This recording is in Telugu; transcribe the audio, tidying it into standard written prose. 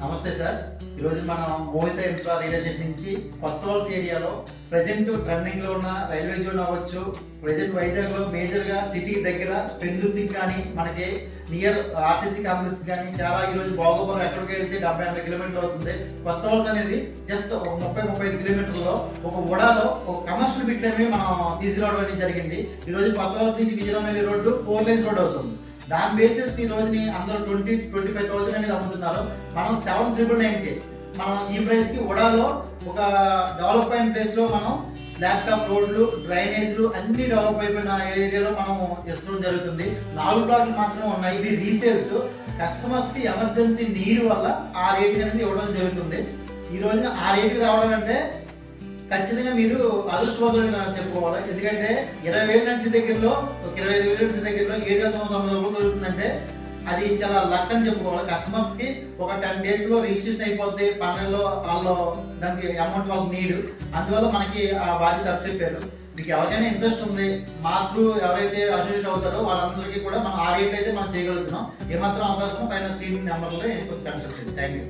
నమస్తే సార్. ఈరోజు మనం మోహిత ఇన్ఫ్రా రియల్ ఎస్టేట్ నుంచి కొత్త రోల్స్ ఏరియాలో ప్రజెంట్ ట్రెండింగ్ లో ఉన్న రైల్వే జోన్ అవ్వచ్చు, ప్రజెంట్ వైజాగ్ లో మేజర్ గా సిటీ దగ్గర పెందుర్తికి కానీ మనకి నియర్ ఆర్టీసీ కాంప్లెక్స్ కానీ చాలా ఈ రోజు భోగపురం ఎక్కడికి వెళ్తే 70-80 కిలోమీటర్లు అవుతుంది. కొత్త రోల్స్ అనేది జస్ట్ ఒక 30-35 కిలోమీటర్లో ఒక ఉడాలో ఒక కమర్షియల్ బిట్ అనేవి మనం తీసుకురావడం అనేది జరిగింది. ఈ రోజు కొత్త రోల్స్ నుంచి విజయనగరం రోడ్డు 4 లేన్స్ రోడ్ అవుతుంది. దాని బేసిస్ ఈ రోజుని అందరూ 20-25,000 అనేది అమ్ముతున్నారు. మనం 7,999కి మనం ఈ ప్రైస్ కి ఉడాలో ఒక డెవలప్మెంట్ ప్లేస్ లో మనం ల్యాప్టాప్ రోడ్లు, డ్రైనేజ్లు అన్ని డెవలప్ అయిపోయిన ఏరియాలో మనం ఇస్తడం జరుగుతుంది. 4 ప్లాట్లు మాత్రమే ఉన్నాయి. ఇది రీసేల్స్ కస్టమర్స్ కి ఎమర్జెన్సీ నీడ్ వల్ల ఆ రేట్ అనేది ఇవ్వడం జరుగుతుంది. ఈ రోజున ఆ రేటుకి రావడం అంటే ఖచ్చితంగా మీరు అదృష్టవంతులుగా చెప్పుకోవాలి. ఎందుకంటే 20,000 నుంచి దగ్గరలో 25,000 నుంచి దగ్గరలో 7,900 రూపాయలు దొరుకుతుందంటే అది చాలా లక్ అని చెప్పుకోవాలి. కస్టమర్స్ కి ఒక 10 days లో రిజిస్ట్రేషన్ అయిపోద్ది. పండుగలో వాళ్ళు దానికి అమౌంట్ వాళ్ళకి నీడ్, అందువల్ల మనకి ఆ బాధ్యత అప్పచెప్పారు. మీకు ఎవరికైనా ఇంట్రెస్ట్ ఉంది, మా త్రూ ఎవరైతే అసోసియేట్ అవుతారో వాళ్ళందరికీ కూడా మనం ఆ రేట్ అయితే మనం చేయగలుగుతున్నాం. ఏమాత్రం అవకాశం పైన స్క్రీన్ నెంబర్లో కన్సల్ట్ చేయండి. Thank you.